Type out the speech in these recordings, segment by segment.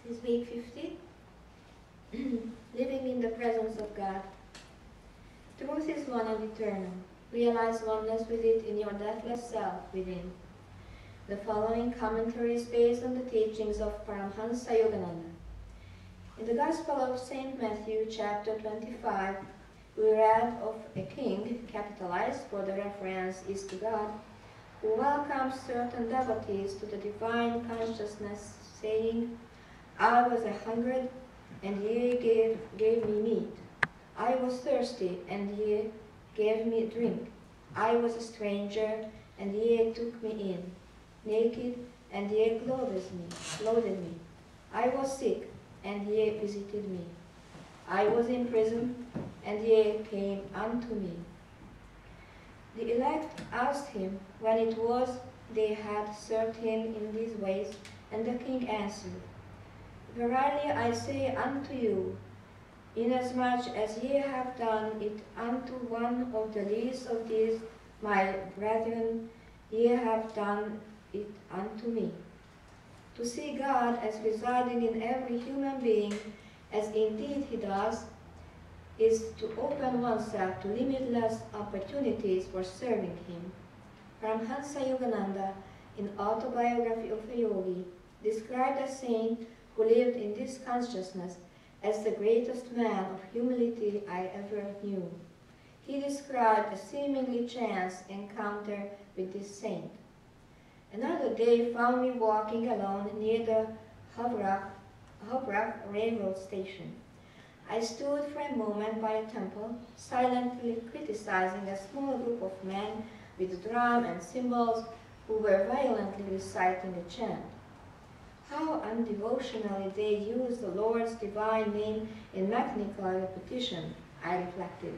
This week 50, living in the presence of God. Truth is one and eternal. Realize oneness with it in your deathless self within. The following commentary is based on the teachings of Paramhansa Yogananda. In the Gospel of St. Matthew, chapter 25, we read of a king, capitalized for the reference is to God, who welcomes certain devotees to the divine consciousness, saying, I was a-hungered, and ye gave me meat. I was thirsty, and ye gave me drink. I was a stranger, and ye took me in. Naked, and ye clothed me. I was sick, and ye visited me. I was in prison, and ye came unto me. The elect asked him when it was they had served him in these ways, and the king answered, Verily I say unto you, inasmuch as ye have done it unto one of the least of these my brethren, ye have done it unto me. To see God as residing in every human being, as indeed he does, is to open oneself to limitless opportunities for serving him. Paramhansa Yogananda, in Autobiography of a Yogi, described a saint who lived in this consciousness as the greatest man of humility I ever knew. He described a seemingly chance encounter with this saint. Another day found me walking alone near the Hobrak railroad station. I stood for a moment by a temple, silently criticizing a small group of men with drum and cymbals who were violently reciting a chant. How undevotionally they use the Lord's divine name in mechanical repetition, I reflected.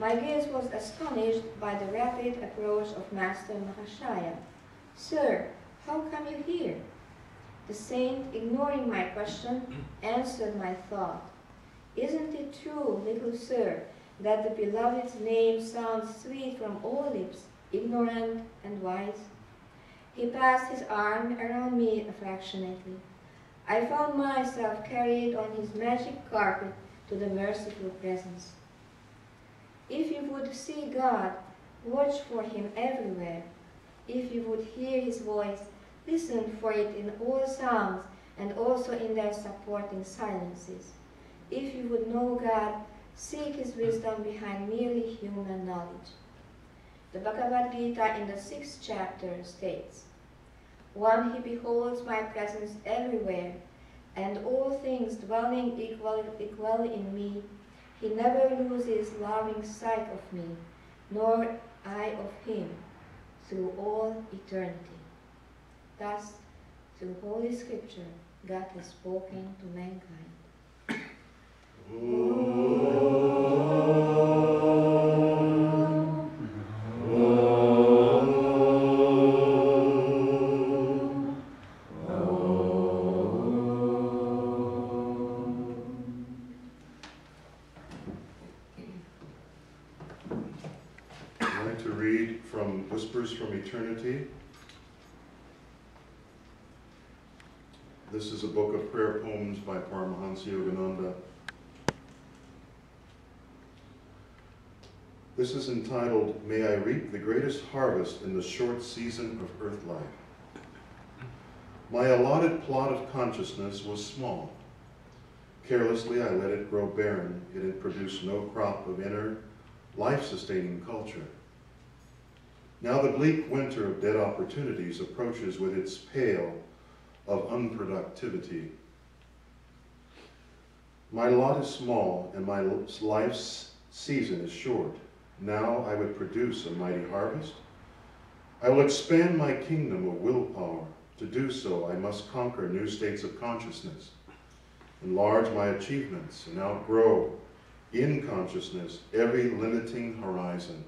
My gaze was astonished by the rapid approach of Master Mahashaya. Sir, how come you here? The saint, ignoring my question, answered my thought. Isn't it true, little sir, that the beloved's name sounds sweet from all lips, ignorant and wise? He passed his arm around me affectionately. I found myself carried on his magic carpet to the merciful presence. If you would see God, watch for him everywhere. If you would hear his voice, listen for it in all sounds and also in their supporting silences. If you would know God, seek his wisdom behind merely human knowledge. The Bhagavad Gita in the 6th chapter states, One he beholds my presence everywhere, and all things dwelling equally in me, he never loses loving sight of me, nor I of him, through all eternity. Thus, through Holy Scripture, God has spoken to mankind. I'd like to read from Whispers from Eternity. This is a book of prayer poems by Paramhansa Yogananda. This is entitled, May I Reap the Greatest Harvest in the Short Season of Earth Life. My allotted plot of consciousness was small. Carelessly I let it grow barren. It had produced no crop of inner, life-sustaining culture. Now the bleak winter of dead opportunities approaches with its pail of unproductivity. My lot is small, and my life's season is short. Now I would produce a mighty harvest. I will expand my kingdom of willpower. To do so, I must conquer new states of consciousness, enlarge my achievements, and outgrow in consciousness every limiting horizon.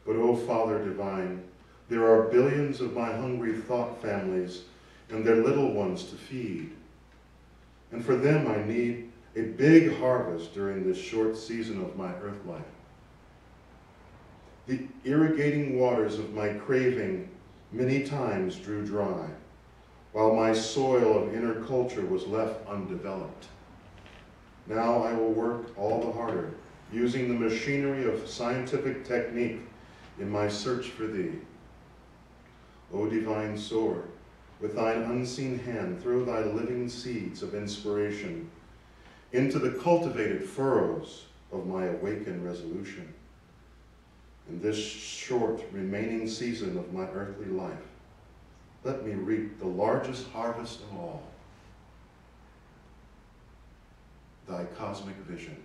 But, O Father Divine, there are billions of my hungry thought families and their little ones to feed. And for them I need a big harvest during this short season of my earth life. The irrigating waters of my craving many times drew dry. while my soil of inner culture was left undeveloped. Now I will work all the harder, using the machinery of scientific technique in my search for thee. O divine sower, with thine unseen hand, throw thy living seeds of inspiration into the cultivated furrows of my awakened resolution. In this short remaining season of my earthly life, let me reap the largest harvest of all, thy cosmic vision.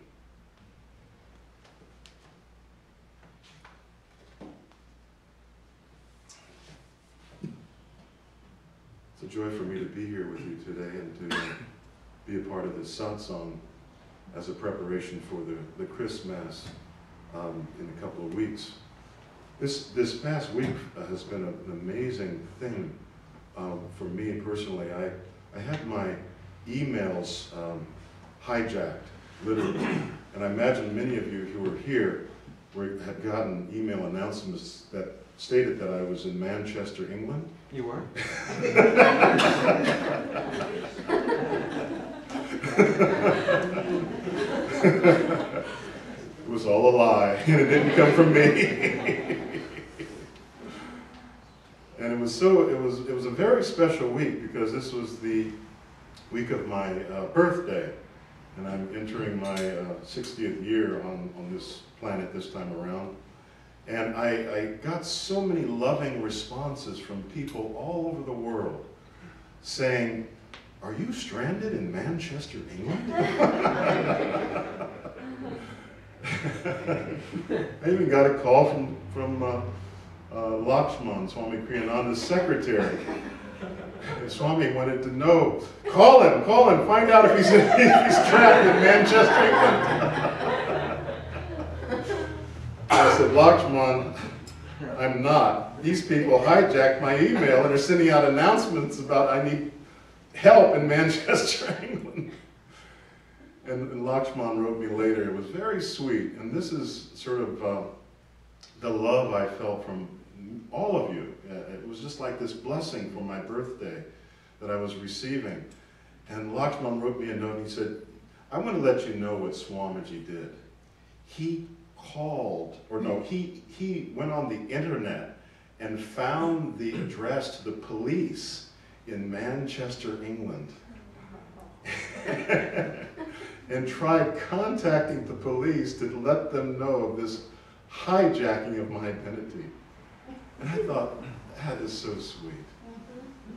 It's a joy for me to be here with you today and to be a part of this satsang as a preparation for the Christmas in a couple of weeks. This past week has been an amazing thing for me personally. I had my emails hijacked, literally, and I imagine many of you who were here had gotten email announcements that stated that I was in Manchester, England. You were? It was all a lie, and it didn't come from me. And it was a very special week because this was the week of my birthday, and I'm entering my 60th year on this planet this time around. And I got so many loving responses from people all over the world saying, "Are you stranded in Manchester, England?" I even got a call from Lakshman, Swami Kriyananda's secretary. And Swami wanted to know, call him, find out if he's trapped in Manchester, England. I said, Lakshman, I'm not. These people hijacked my email and are sending out announcements about I need help in Manchester, England. And Lakshman wrote me later. It was very sweet. And this is sort of the love I felt from all of you. It was just like this blessing for my birthday that I was receiving. And Lakshman wrote me a note and he said, I want to let you know what Swamiji did. He he went on the internet and found the address to the police in Manchester, England. And tried contacting the police to let them know of this hijacking of my identity. And I thought, that is so sweet.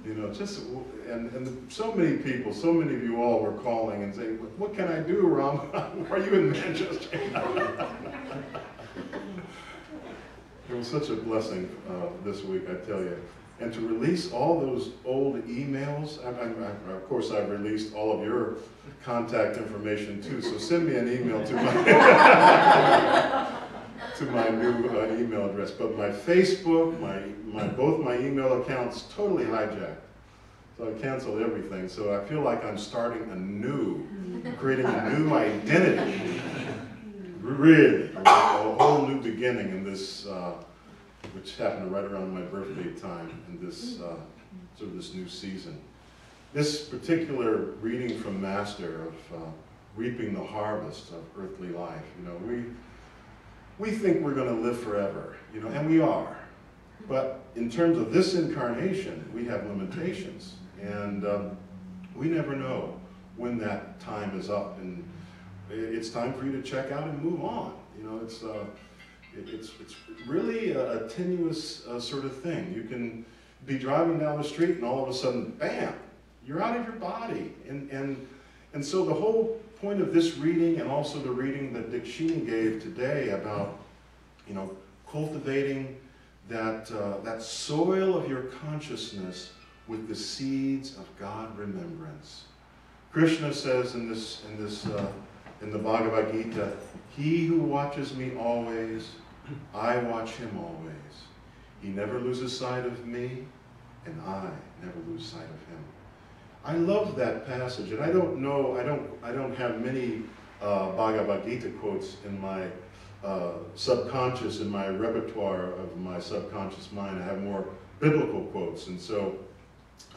You know, and so many people, so many of you all were calling and saying, what can I do, Ram? Are you in Manchester? It was such a blessing this week, I tell you. And to release all those old emails, of course I've released all of your contact information too, so send me an email to my new email address. But my Facebook, both my email accounts totally hijacked. So I canceled everything. So I feel like I'm starting creating a new identity. Really, a whole new beginning in this, which happened right around my birthday time, in this sort of this new season. This particular reading from Master of reaping the harvest of earthly life, you know, we think we're going to live forever, you know, and we are. But in terms of this incarnation, we have limitations, and we never know when that time is up, and it's time for you to check out and move on. You know, it's really a tenuous sort of thing. You can be driving down the street, and all of a sudden, bam, you're out of your body, and so the whole point of this reading, and also the reading that Dakshini gave today about, you know, cultivating that soil of your consciousness with the seeds of God remembrance. Krishna says in the Bhagavad Gita, "He who watches me always, I watch him always. He never loses sight of me, and I never lose sight of him." I love that passage, and I don't have many Bhagavad Gita quotes in my subconscious, in my repertoire of my subconscious mind. I have more biblical quotes, and so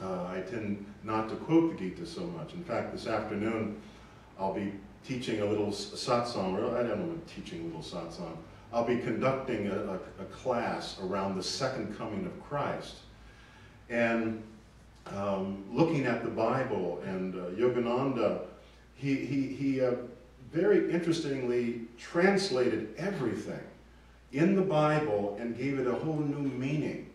I tend not to quote the Gita so much. In fact, this afternoon I'll be teaching a little satsang, or I don't know if I'm teaching a little satsang. I'll be conducting a class around the second coming of Christ. And looking at the Bible, and Yogananda, he very interestingly translated everything in the Bible and gave it a whole new meaning.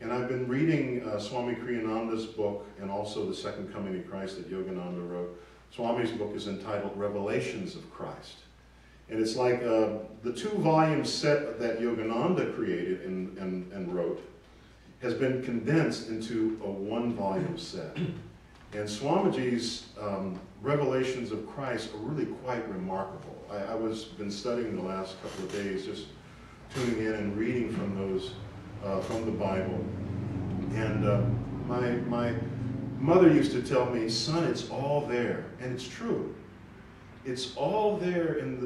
And I've been reading Swami Kriyananda's book, and also The Second Coming of Christ that Yogananda wrote. Swami's book is entitled Revelations of Christ. And it's like the 2-volume set that Yogananda created and wrote has been condensed into a 1-volume set. And Swamiji's Revelations of Christ are really quite remarkable. I was been studying the last couple of days, just tuning in and reading from those, from the Bible. And my mother used to tell me, son, it's all there. And it's true. It's all there in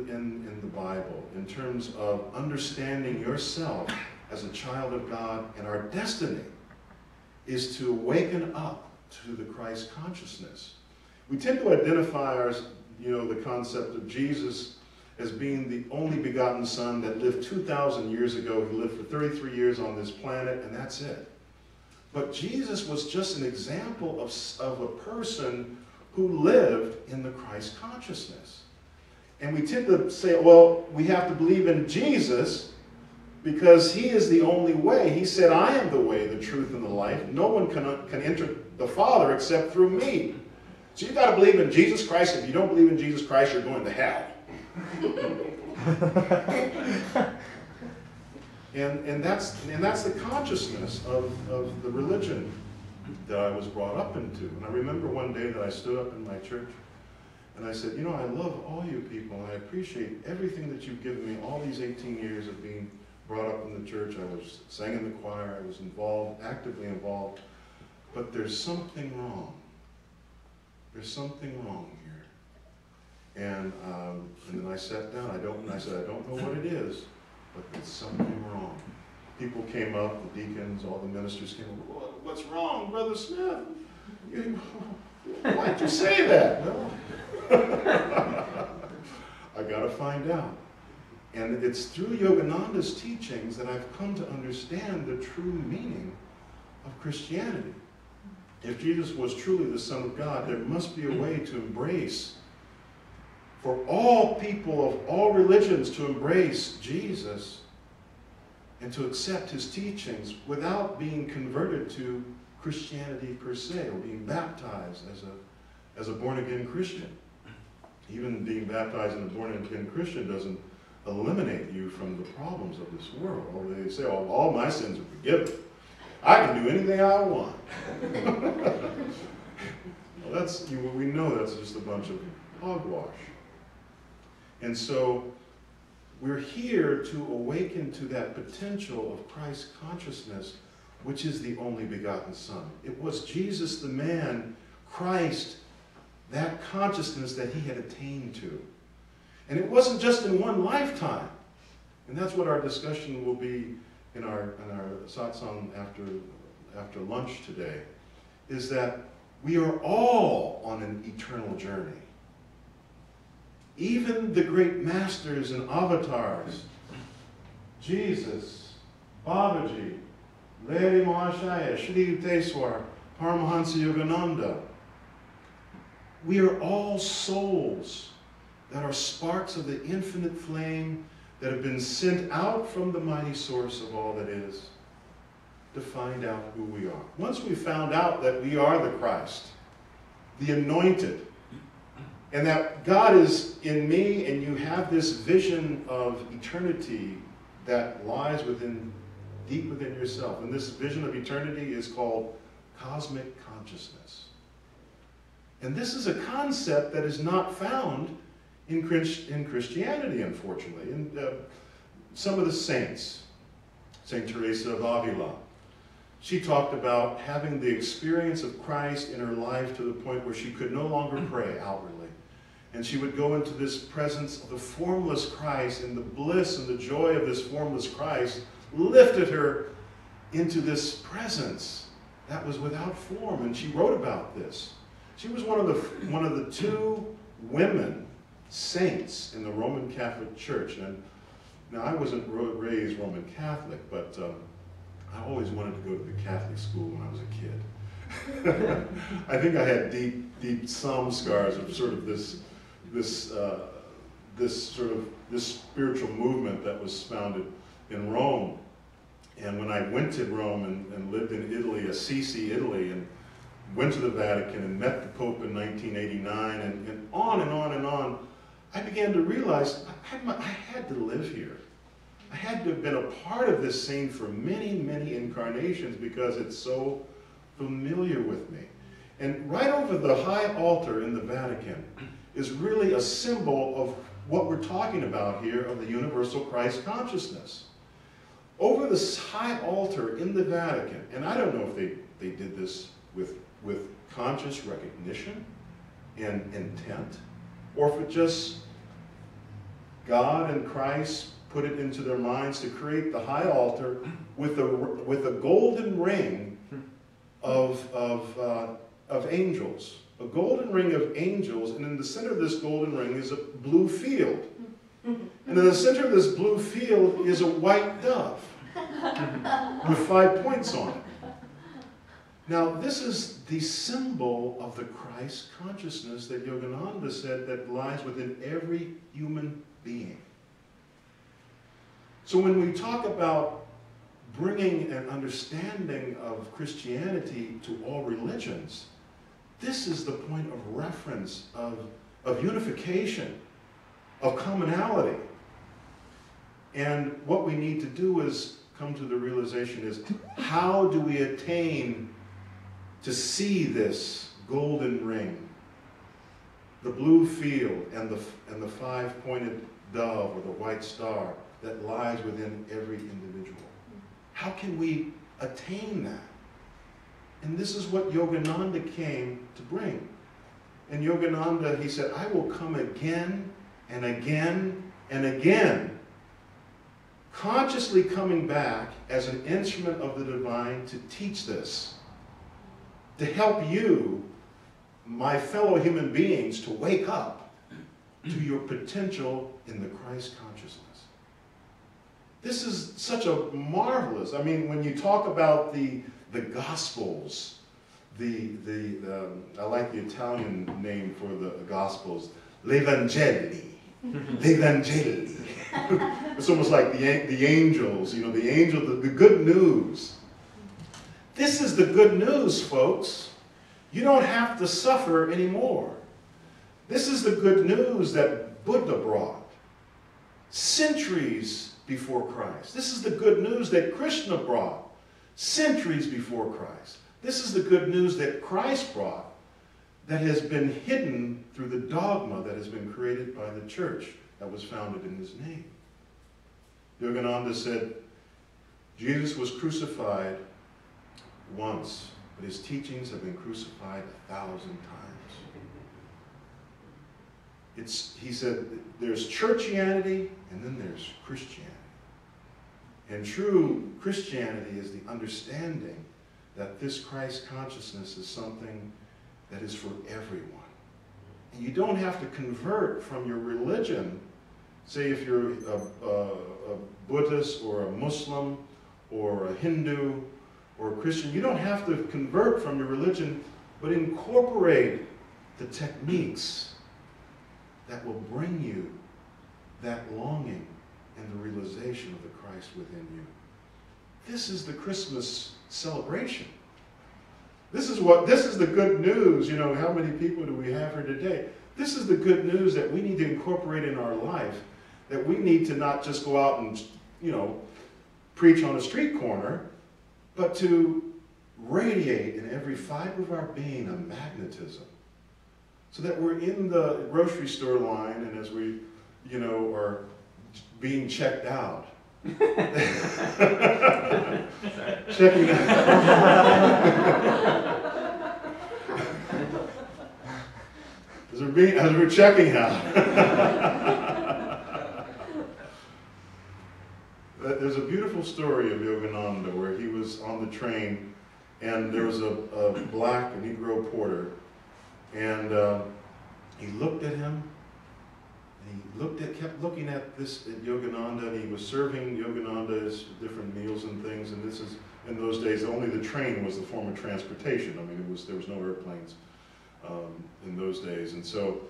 the Bible in terms of understanding yourself as a child of God, and our destiny is to awaken up to the Christ consciousness. We tend to identify the concept of Jesus as being the only begotten Son that lived 2,000 years ago. He lived for 33 years on this planet, and that's it. But Jesus was just an example of a person who lived in the Christ consciousness. And we tend to say, well, we have to believe in Jesus because he is the only way. He said, I am the way, the truth, and the life. No one can enter the Father except through me. So you've got to believe in Jesus Christ. If you don't believe in Jesus Christ, you're going to hell. and that's the consciousness of the religion that I was brought up into. And I remember one day that I stood up in my church and I said, you know, I love all you people, and I appreciate everything that you've given me all these 18 years of being brought up in the church. I was sang in the choir, I was involved, actively involved, but there's something wrong. There's something wrong here. And then I sat down. I said, I don't know what it is, but there's something wrong. People came up, the deacons, all the ministers came up. What's wrong, Brother Smith? Why'd you say that? No. I got to find out. And it's through Yogananda's teachings that I've come to understand the true meaning of Christianity. If Jesus was truly the Son of God, there must be a way to embrace, for all people of all religions to embrace Jesus and to accept his teachings without being converted to Christianity per se, or being baptized as a born-again Christian. Even being baptized in a born-again Christian doesn't eliminate you from the problems of this world. Or they say, oh, all my sins are forgiven. I can do anything I want. Well, we know that's just a bunch of hogwash. And so we're here to awaken to that potential of Christ consciousness, which is the only begotten Son. It was Jesus the man, Christ, that consciousness that he had attained to. And it wasn't just in one lifetime. And that's what our discussion will be in our satsang after lunch today, is that we are all on an eternal journey. Even the great masters and avatars, Jesus, Babaji, Lahiri Mahashaya, Shri Yukteswar, Paramahansa Yogananda, we are all souls that are sparks of the infinite flame that have been sent out from the mighty source of all that is to find out who we are. Once we found out that we are the Christ, the anointed, and that God is in me, and you have this vision of eternity that lies deep within yourself. And this vision of eternity is called cosmic consciousness. And this is a concept that is not found in Christianity, unfortunately. And some of the saints, St. Teresa of Avila, she talked about having the experience of Christ in her life to the point where she could no longer pray outwardly. And she would go into this presence of the formless Christ, and the bliss and the joy of this formless Christ lifted her into this presence. that was without form, and she wrote about this. She was one of the two women saints in the Roman Catholic Church. And now, I wasn't raised Roman Catholic, but I always wanted to go to the Catholic school when I was a kid. I think I had deep psalm scars of sort of this spiritual movement that was founded in Rome. And when I went to Rome and lived in Italy, Assisi, Italy, and went to the Vatican and met the Pope in 1989, and on and on and on, I began to realize I had to live here. I had to have been a part of this scene for many, many incarnations because it's so familiar with me. And right over the high altar in the Vatican is really a symbol of what we're talking about here, of the universal Christ consciousness. Over this high altar in the Vatican, and I don't know if they did this with conscious recognition and intent, or if it just God and Christ put it into their minds to create the high altar with a golden ring of angels. A golden ring of angels, and in the center of this golden ring is a blue field. And in the center of this blue field is a white dove with 5 points on it. Now, this is the symbol of the Christ consciousness that Yogananda said that lies within every human being. So when we talk about bringing an understanding of Christianity to all religions, this is the point of reference, of unification, of commonality. And what we need to do is come to the realization is, how do we attain to see this golden ring, the blue field, and the 5-pointed dove or the white star that lies within every individual? How can we attain that? And this is what Yogananda came to bring. And Yogananda, he said, I will come again and again and again, consciously coming back as an instrument of the divine to teach this, to help you, my fellow human beings, to wake up to your potential in the Christ consciousness. This is such a marvelous, I mean, when you talk about the Gospels, I like the Italian name for the Gospels, l'Evangeli. L'Evangeli. It's almost like the angels, you know, the good news. This is the good news, folks. You don't have to suffer anymore. This is the good news that Buddha brought centuries before Christ. This is the good news that Krishna brought centuries before Christ. This is the good news that Christ brought that has been hidden through the dogma that has been created by the church that was founded in his name. Yogananda said, Jesus was crucified once, but his teachings have been crucified 1,000 times. He said, there's churchianity and then there's Christianity. And true Christianity is the understanding that this Christ consciousness is something that is for everyone. And you don't have to convert from your religion. Say if you're a Buddhist or a Muslim or a Hindu or a Christian, you don't have to convert from your religion, but incorporate the techniques that will bring you that longing and the realization of the Christ within you. This is the Christmas celebration. This is the good news. You know, how many people do we have here today? This is the good news that we need to incorporate in our life, that we need to not just go out and, you know, preach on a street corner, but to radiate in every fiber of our being a magnetism, so that we're in the grocery store line, and as we, you know, are being checked out. Checking out. as we're checking out. There's a beautiful story of Yogananda where he was on the train And there was a Negro porter, and he looked at him, and he kept looking at Yogananda, and he was serving Yogananda different meals and things, and this is, in those days, only the train was the form of transportation. I mean, there was no airplanes in those days, and so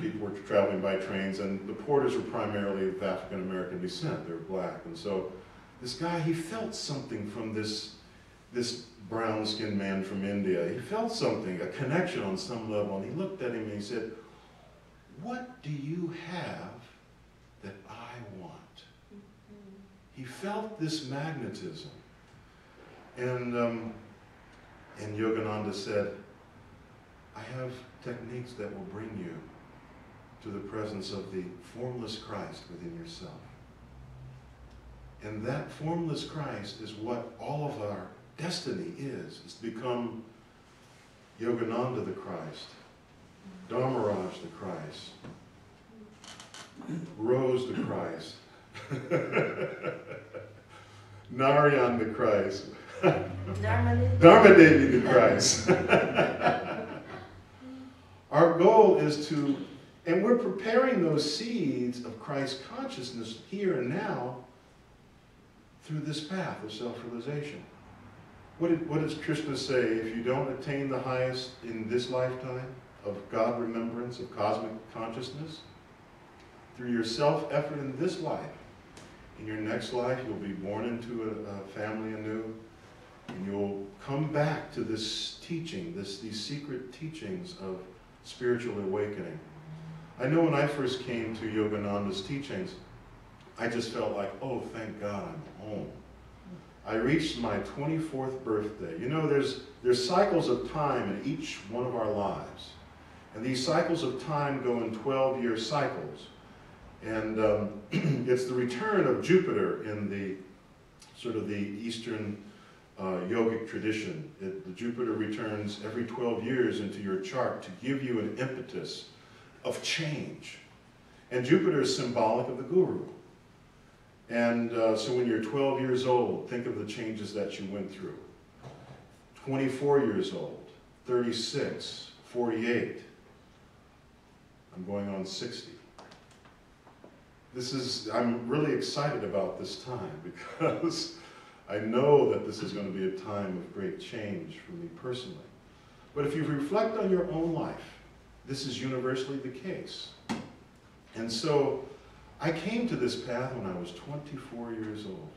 people were traveling by trains, and the porters were primarily of African American descent. They were black, and so this guy, he felt something from this brown-skinned man from India. He felt something, a connection on some level, and he looked at him and he said, "What do you have that I want?" He felt this magnetism. And Yogananda said, "I have techniques that will bring you to the presence of the formless Christ within yourself." And that formless Christ is what all of our destiny is. It's become Yogananda the Christ, Dharmaraj the Christ, Rose the Christ, Narayan the Christ, Dharma Devi the Christ. Our goal is to, and we're preparing those seeds of Christ consciousness here and now through this path of self-realization. What does Krishna say? If you don't attain the highest in this lifetime of God remembrance, of cosmic consciousness, through your self-effort in this life, in your next life you'll be born into a family anew, and you'll come back to this teaching, these secret teachings of spiritual awakening. I know when I first came to Yogananda's teachings, I just felt like, oh, thank God I'm home. I reached my 24th birthday. You know, there's cycles of time in each one of our lives. And these cycles of time go in 12-year cycles. And it's the return of Jupiter in the sort of the Eastern yogic tradition. The Jupiter returns every 12 years into your chart to give you an impetus of change. And Jupiter is symbolic of the Guru. And so when you're 12 years old, think of the changes that you went through. 24 years old, 36, 48. I'm going on 60. I'm really excited about this time because I know that this is going to be a time of great change for me personally. But if you reflect on your own life, this is universally the case. And so I came to this path when I was 24 years old.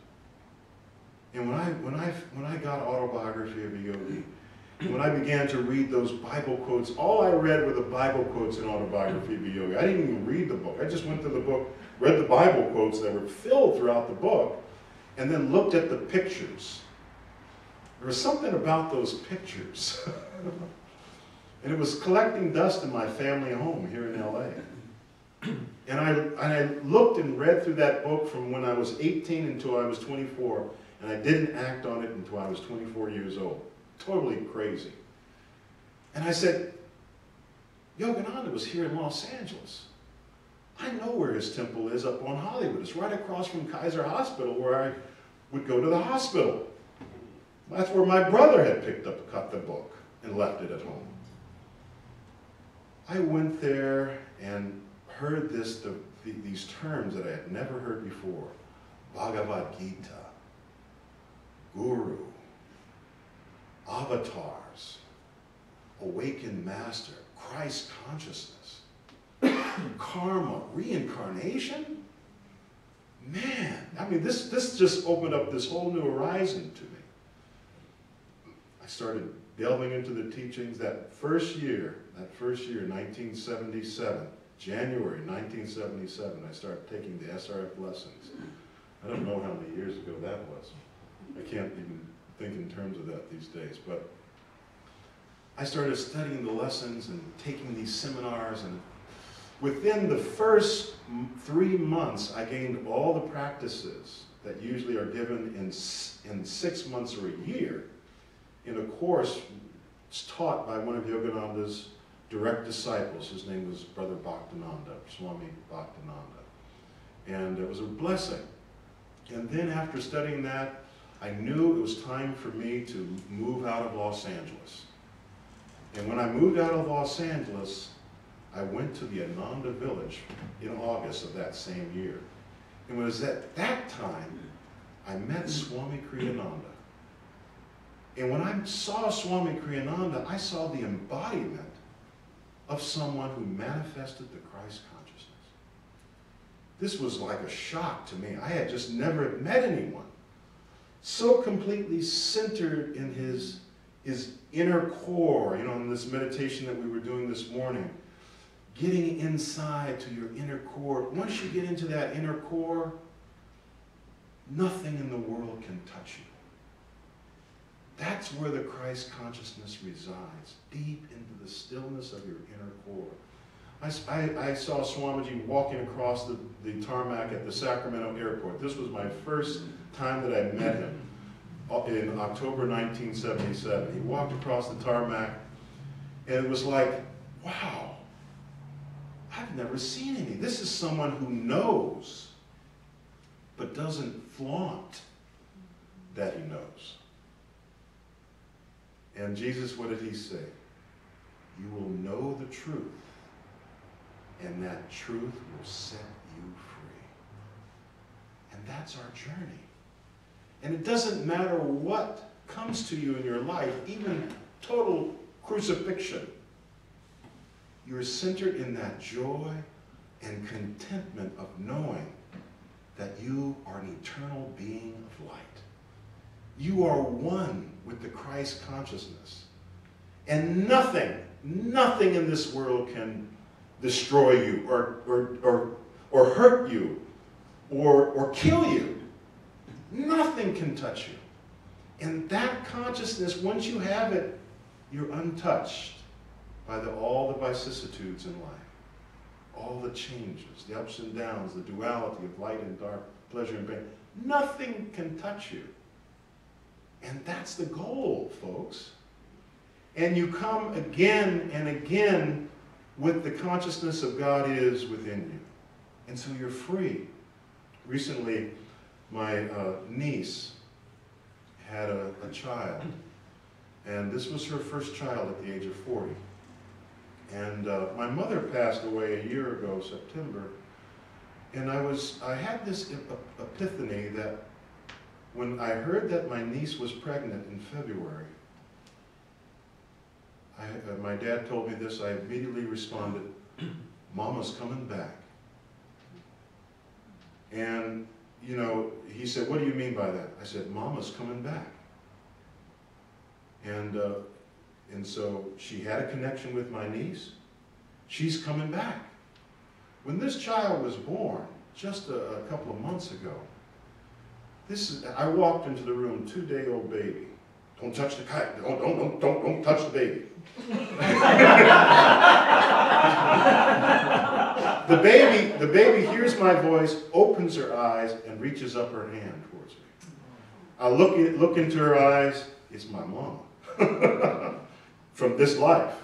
And when I got Autobiography of a Yogi, when I began to read those Bible quotes, all I read were the Bible quotes in Autobiography of a Yogi. I didn't even read the book. I just went to the book, read the Bible quotes that were filled throughout the book, and then looked at the pictures. There was something about those pictures. And it was collecting dust in my family home here in LA. And I looked and read through that book from when I was 18 until I was 24, and I didn't act on it until I was 24 years old. Totally crazy. And I said, Yogananda was here in Los Angeles. I know where his temple is up on Hollywood. It's right across from Kaiser Hospital where I would go to the hospital. That's where my brother had cut the book and left it at home. I went there and heard these terms that I had never heard before. Bhagavad Gita, Guru, avatars, awakened master, Christ consciousness, karma, reincarnation. Man, I mean, this just opened up this whole new horizon to me. I started delving into the teachings that first year, 1977, January 1977, I started taking the SRF lessons. I don't know how many years ago that was. I can't even think in terms of that these days, but I started studying the lessons and taking these seminars, and within the first 3 months, I gained all the practices that usually are given in 6 months or a year in a course taught by one of Yogananda's direct disciples. His name was Brother Bhaktananda, Swami Bhaktananda. And it was a blessing. And then after studying that, I knew it was time for me to move out of Los Angeles. And when I moved out of Los Angeles, I went to the Ananda village in August of that same year. And it was at that time I met Swami Kriyananda. And when I saw Swami Kriyananda, I saw the embodiment of someone who manifested the Christ consciousness. This was like a shock to me. I had just never met anyone so completely centered in his inner core, you know, in this meditation that we were doing this morning. Getting inside to your inner core. Once you get into that inner core, nothing in the world can touch you. That's where the Christ consciousness resides, deep into the stillness of your inner core. I saw Swamiji walking across the tarmac at the Sacramento airport. This was my first time that I met him in October 1977. He walked across the tarmac, and it was like, wow, I've never seen any. This is someone who knows, but doesn't flaunt that he knows. And Jesus, what did he say? You will know the truth, and that truth will set you free. And that's our journey. And it doesn't matter what comes to you in your life, even total crucifixion. You're centered in that joy and contentment of knowing that you are an eternal being of light. You are one with the Christ consciousness. And nothing in this world can destroy you or hurt you or kill you. Nothing can touch you. And that consciousness, once you have it, you're untouched by all the vicissitudes in life, all the changes, the ups and downs, the duality of light and dark, pleasure and pain. Nothing can touch you. And that's the goal, folks. And you come again and again with the consciousness of God is within you. And so you're free. Recently, my niece had a child. And this was her first child at the age of 40. And my mother passed away a year ago, September. And I had this epiphany that when I heard that my niece was pregnant in February, my dad told me this, I immediately responded, Mama's coming back. And, you know, he said, what do you mean by that? I said, Mama's coming back. And so she had a connection with my niece. She's coming back. When this child was born, just a couple of months ago, I walked into the room, 2-day-old baby. Don't touch the kite. Don't touch the baby. The baby hears my voice, opens her eyes, and reaches up her hand towards me. I look into her eyes. It's my mom from this life,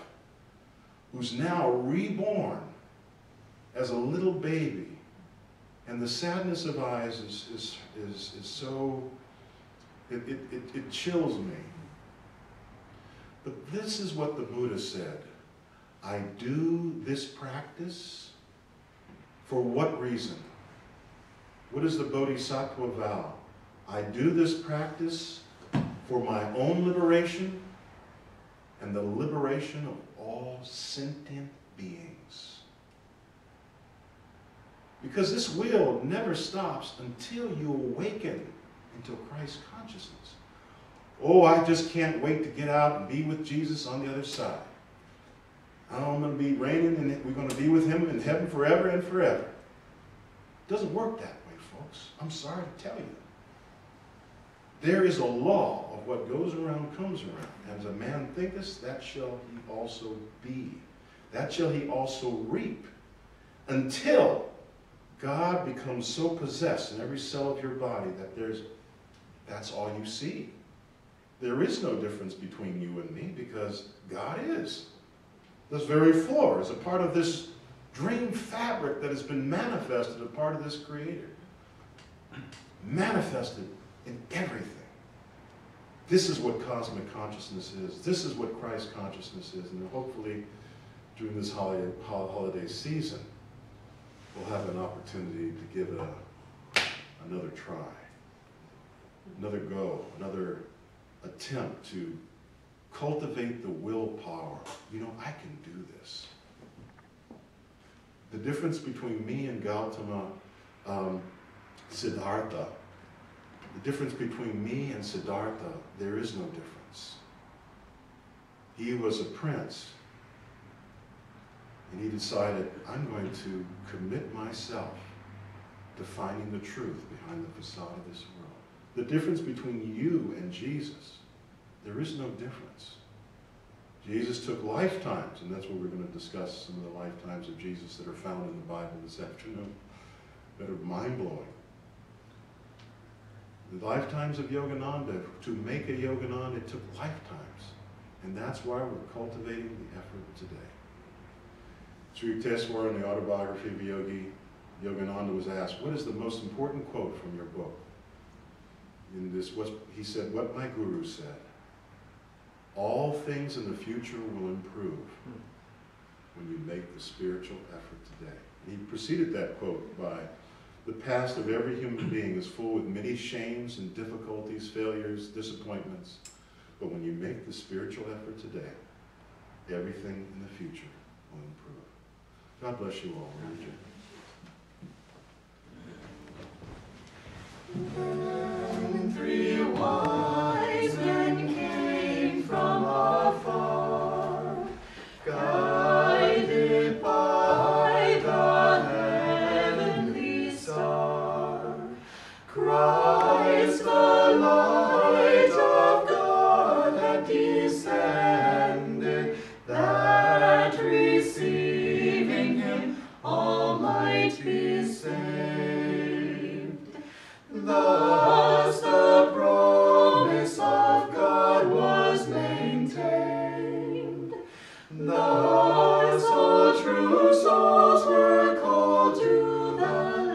who's now reborn as a little baby. And the sadness of eyes is so, it chills me. But this is what the Buddha said. I do this practice for what reason? What is the Bodhisattva vow? I do this practice for my own liberation and the liberation of all sentient beings. Because this wheel never stops until you awaken into Christ consciousness. Oh, I just can't wait to get out and be with Jesus on the other side. I'm going to be reigning and we're going to be with him in heaven forever and forever. It doesn't work that way, folks. I'm sorry to tell you. There is a law of what goes around comes around. As a man thinketh, that shall he also be. That shall he also reap. Until God becomes so possessed in every cell of your body that that's all you see. There is no difference between you and me because God is. This very floor is a part of this dream fabric that has been manifested, a part of this Creator. Manifested in everything. This is what cosmic consciousness is. This is what Christ consciousness is. And hopefully, during this holiday season, we'll have an opportunity to give it another try, another go, another attempt to cultivate the willpower. You know, I can do this. The difference between me and Gautama Siddhartha, the difference between me and Siddhartha, there is no difference. He was a prince, and he decided, I'm going to commit myself to finding the truth behind the facade of this world. The difference between you and Jesus, there is no difference. Jesus took lifetimes, and that's what we're going to discuss, some of the lifetimes of Jesus that are found in the Bible this afternoon, that are mind-blowing. The lifetimes of Yogananda, to make a Yogananda, it took lifetimes. And that's why we're cultivating the effort today. Sri Yukteswar, in the autobiography of Yogi, Yogananda was asked, what is the most important quote from your book? In this, he said, what my guru said, all things in the future will improve when you make the spiritual effort today. And he preceded that quote by, the past of every human being is full with many shames and difficulties, failures, disappointments. But when you make the spiritual effort today, everything in the future will improve. God bless you all. Then 3 wise men came from afar, guided by the heavenly star. Christ, the light of God, had descended, that receiving him all might be saved. Thus the promise of God was maintained. Thus all true souls were called to the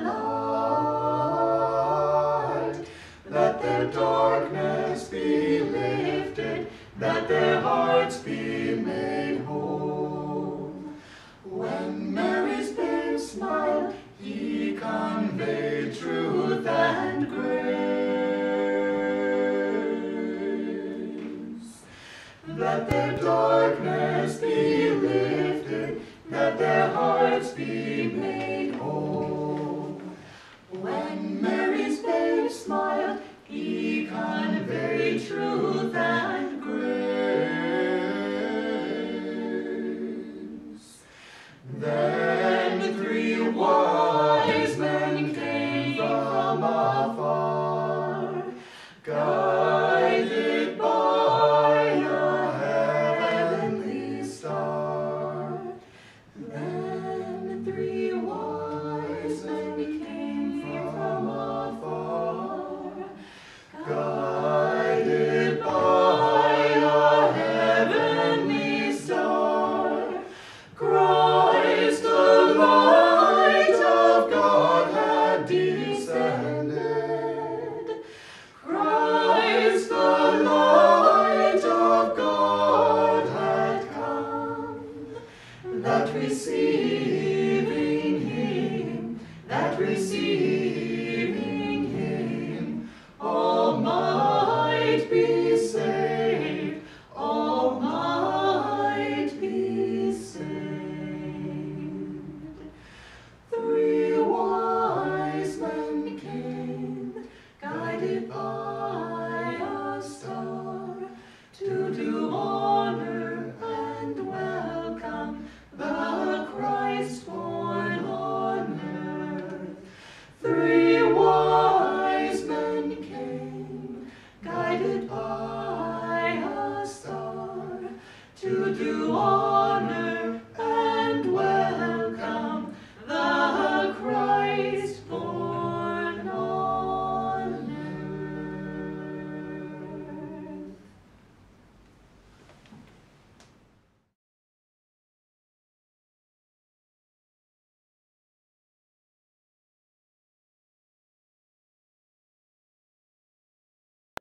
light, that their darkness be lifted, that their hearts be made whole. When Mary's babe smiled, he conveyed truth and grace, that their darkness be lifted, that their hearts be made whole. When Mary's babe smiled, he conveyed truth and grace. Then 3 wise men came from afar, guided by a heavenly star. Then 3 wise men came from afar, guided by a heavenly star. Christ, the light of God, had descended. Christ, the light of God, had come. That receiving him, that receiving